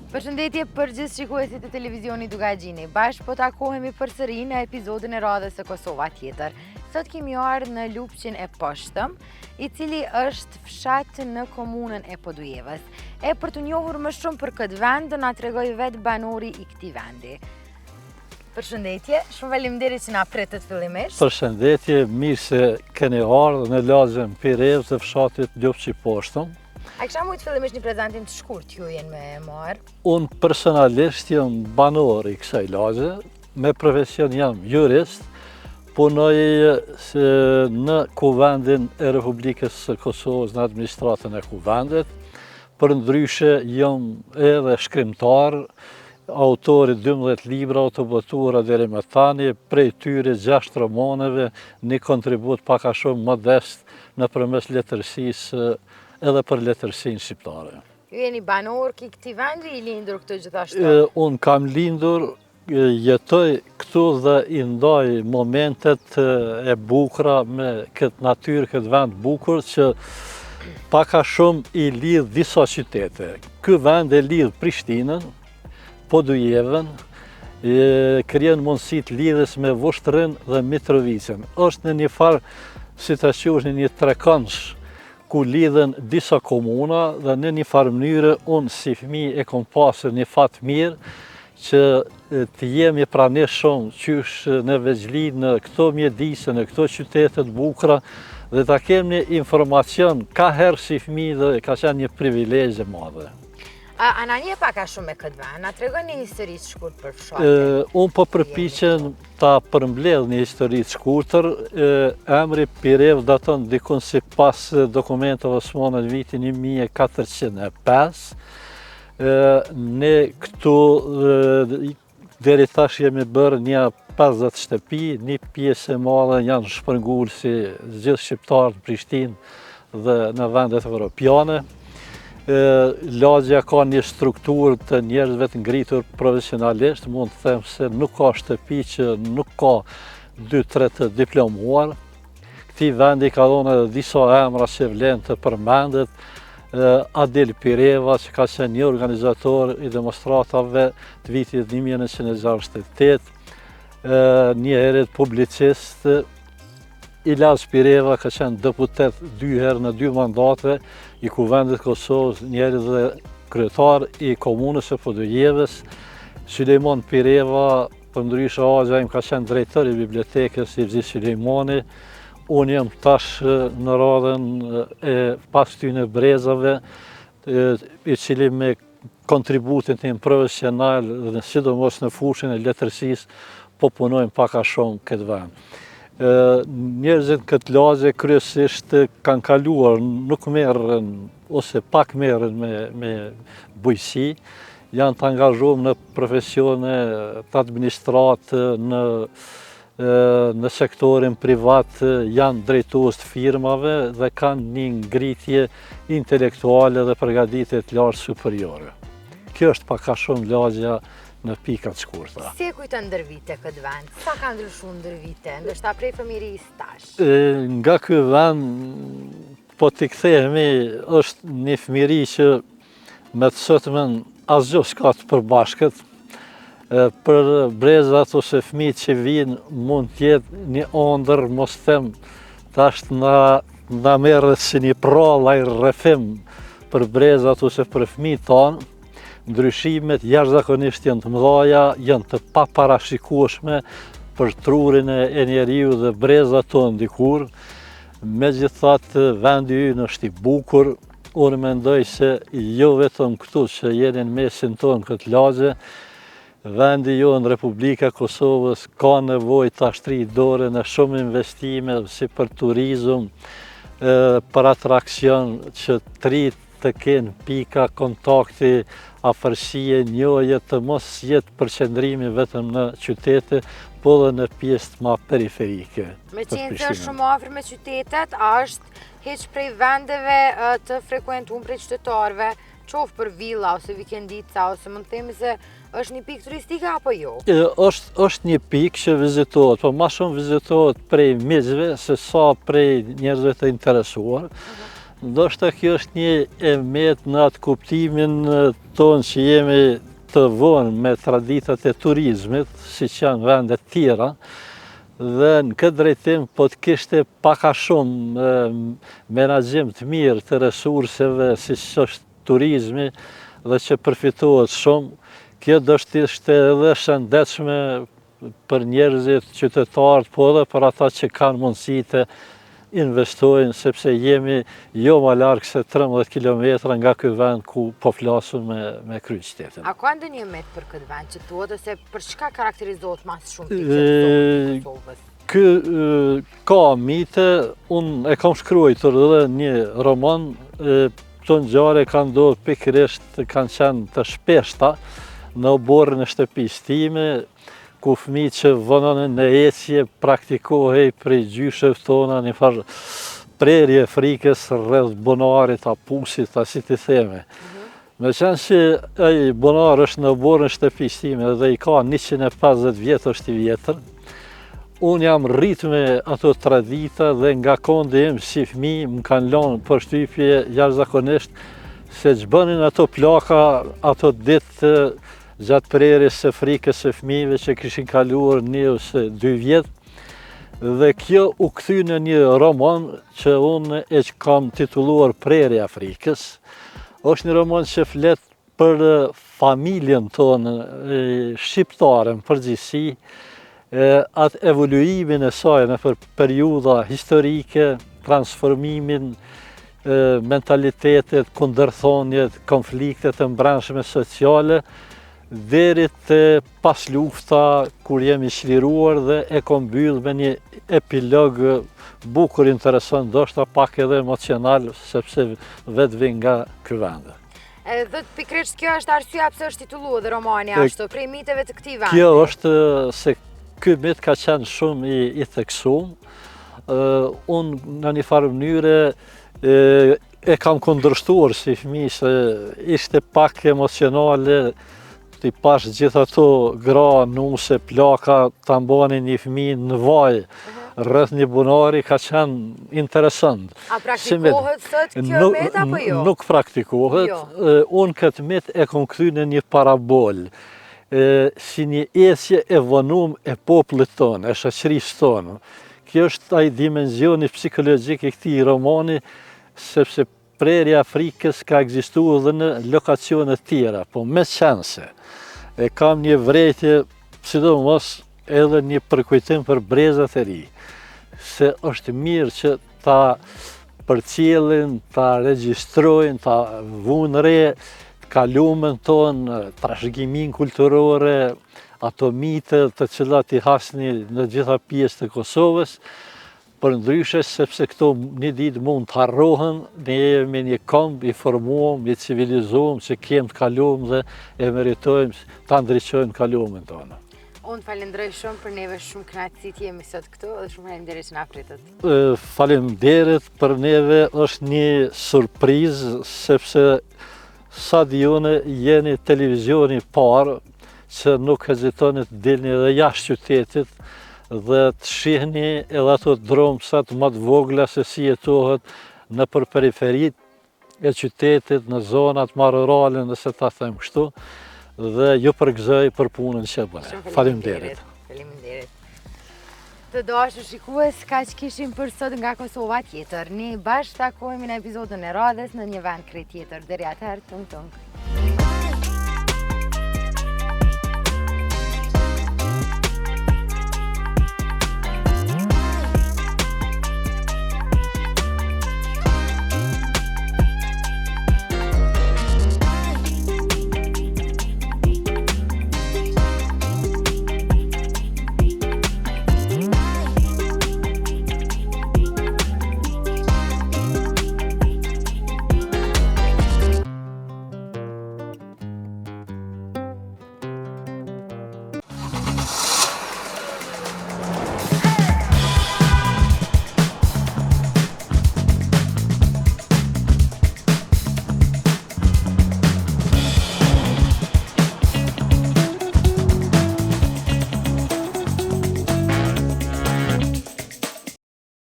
Përshëndetje për gjithë shikuesit e televizionit Duga Gjini. Bashkë po takohemi përsëri në episodin e radhës së Kosova tjetër. Sot kemi ardhur në Lupqin e Poshtëm, i cili është fshat në komunën e Podujevës. E për të njohur më shumë për këtë vend, do na tregoj vetë banori i këtij vendi. Përshëndetje, shumë faleminderit që na pritët fillimisht. Përshëndetje, mirë se keni ardhur në lagjen Pirevë të fshatit Lupqi i Poshtëm. A kisha mujtë fillimisht një prezantim të shkurt ju jenë me marë? Unë personalisht jam banor i kësaj lagje, me profesion jam jurist, punoj në Kuvendin e Republikës së Kosovës në administratën e Kuvendit. Për ndryshe jam edhe shkrimtar, autori 12 libra autobotura deri më tani, prej tyre 6 romaneve, një kontribut pak a shumë modest nëpërmes letërsisë edhe për letërsinë shqiptare. Ju jeni banor këtij vendi, i lindur këtu gjithashtu? Unë kam lindur, jetoj këtu dhe i ndaj momentet e bukura me këtë natyrë, këtë vend bukur që pak a shumë i lidh disa qytete. Ky vend e lidh Prishtinën, Podujevën, krijon mundësi të lidhjes me Vushtrrin dhe Mitrovicën. Është në një farë, si ta quash, në një trekëndsh ku lidhen disa komuna dhe në një farë mënyrë unë si fëmijë e kom pasur një fat mirë që të jemi pranishëm qysh në veçli në këto mjedise, në këto qytetet bukura dhe ta kemi një informacion ka herë si fëmijë dhe ka qenë një privilegje madhe. A na një pak a shumë me këtë vend, na tregoni një histori të shkurt për fshatin? Unë po përpiqem ta përmbledh një histori të shkurtër. Emri Pirevë daton dikun sipas dokumentave osmane në vitin 1405. Ne këtu deri tash jemi bërë një 50 shtëpi, një pjesë e madhe janë shpërngulur si gjithë shqiptarët në Prishtinë dhe në vendet evropiane. Lagja ka një strukturë të njerëzve të ngritur profesionalisht, mund të them se nuk ka shtëpi që nuk ka 2-3 të diplomuar. Këtij vendi ka dhënë edhe disa emra që vlen të përmendet. Adel Pireva, që ka qenë një organizator i demonstratave të vitit 1968, një herët publicist. Ilaz Pireva ka qenë deputet 2 herë në 2 mandate i Kuvendit Kosovës, një herë dhe kryetar i komunës së Podujevës. Sulejman Pireva, përndryshe agja im, ka qenë drejtori i bibliotekës i Ivzi Sulejmani. Unë jam tash në radhën e pas këtyne brezave, i cili me kontributin tim profesional dhe sidomos në fushën e letërsisë po punojmë pak a shumë këtë vend. Njerëzit këtë lagje kryesisht kanë kaluar, nuk merren ose pak merren me bujqësi, janë të angazhuar në profesione të administratë, në sektorin privat, janë drejtues të firmave dhe kanë një ngritje intelektuale dhe përgatitje të lartë superiore. Kjo është pak a shumë lagja në pikat shkurta. Si e kujton ndër vite këtë vend? Sa ka ndryshuar ndër vite? Ndoshta prej fëmijërisë tash? Nga ky vend, po t'i kthehemi, është një fëmijëri që me të sotmen asgjë s'ka të përbashkët. Për brezat ose fëmijët që vinë mund të jetë një ëndër, mos them tash na merret si një prallë rrëfim për brezat ose për fëmijët tanë. Ndryshimet jashtëzakonisht janë të mëdha, janë të paparashikueshme për trurin e njeriu dhe brezat tonë dikur. Megjithatë, vendi ynë është i bukur. Unë mendoj se jo vetëm këtu që jeni në mesin tonë këtë lagje, vendi jonë Republika Kosovës ka nevojë ta shtrijë dorën në shumë investime si për turizëm, për atrakcion që të rinjt të kenë pika kontakti, afërsie, njohje, të mos jetë përqendrimi vetëm në qytete, po dhe në pjesë më periferike. Me qenë të është shumë afër me qytetet, a është heq prej vendeve të frekuentuar prej qytetarëve, qoftë për villa ose vikendica, ose mund të themi se është një pikë turistike apo jo? Është një pikë që vizitohet, po më shumë vizitohet prej miqve se sa prej njerëzve të interesuar. ndoshta kjo është një emet në atë kuptimin tonë që jemi të vonë me traditat e turizmit, si që janë vendet tjera, dhe në këtë drejtim po të kishte paka shumë menaxhim të mirë të resurseve si që është turizmi dhe që përfitohet shumë, kjo do të ishte edhe shëndetshme për njerëzit, qytetarët, po edhe për ata që kanë mundësi të investojnë, sepse jemi jo më larg se 13 kilometra nga ky vend ku po flasim me kryeqytetin. A ka ndonjë met për këtë vend që thuhet ose për çka karakterizohet mas shumë ti Kosovës? Ky ka mite, unë e kam shkruar edhe një roman, këto ngjarje kanë ndodhur pikërisht, kanë qenë të shpeshta në oborrin e shtëpisë time, ku fëmijët që vononin në ecje praktikohej prej gjysheve tona një farë prerje frikës rreth bonarit, a pusit, a si t'i theme. Me qenë që ai bonar është në oborrin e shtëpisë time dhe i ka 150 vjet është i vjetër, unë jam rritë me ato tradita dhe nga kondi im si fëmijë më kanë lënë përshtypje jashtëzakonisht se ç'bënin ato plaka ato ditë gjatë prerjes së frikës së fëmijëve që kishin kaluar 1 ose 2 vjet. Dhe kjo u kthy në një roman që unë e kam titulluar Prerja frikës. Është një roman që flet për familjen tonë shqiptare në përgjithësi, atë evoluimin e saj në periudha historike, transformimin, mentalitetet, kundërthonjet, konfliktet e mbrëmshme sociale, deri te pas lufta kur jemi çliruar dhe e kam mbyll me një epilog bukur, interesant, ndoshta pak edhe emocional, sepse vetë vjen nga ky vend. Dhe pikërisht kjo është arsyeja pse është titulluar dhe romani ashtu, prej miteve të këtij vendi. Kjo është se ky mit ka qenë shumë i theksuar. Unë në një farë mënyre e kam kundërshtuar si fëmijë se ishte pak emocionale. Ti pash gjithë ato gra, nuse, plaka, ta mbanin një fëmijë në vaj rreth një bunari, ka qenë interesant. A praktikohet sot kjo met apo jo? Nuk praktikohet. Unë këtë met e kam kthy në një parabol, si një ecje e vonuar e popullit tonë, e shoqërisë tonë. Kjo është ai dimensioni psikologjik i këtij romani, sepse Prerja frikës ka ekzistuar edhe në lokacione tjera, po me qenë se e kam një vërejtje, sidomos edhe një përkujtim për brezat e ri, se është mirë që ta përcjellin, ta regjistrojnë, ta vënë re kalumen tonë, trashëgimin kulturore, ato mite të cilat i hasni në gjitha pjesë të Kosovës, për ndryshe sepse këto një ditë mund të harrohen, ne jemi një komb i formuar, i civilizuar, që kem të kaluam dhe e meritojmë ta ndriçojmë kalumin tonë. Unë falenderoj shumë për neve, shumë kënaqësi të jemi sot këtu dhe shumë faleminderit që na pritët. Faleminderit, për neve është një surprizë, sepse sa diune jeni televizioni parë që nuk hezitoni të dilni edhe jashtë qytetit dhe të shihni edhe ato dromsat më të vogla se si jetohet në periferit e qytetit, në zonat më rurale, nëse ta them kështu, dhe ju përgëzoj për punën që bëni. Faleminderit. Të dashur shikues, kaq kishim për sot nga Kosova tjetër. Ne bashkë takohemi në episodin e radhës në një vend krejt tjetër. Deri atëherë, tung tung.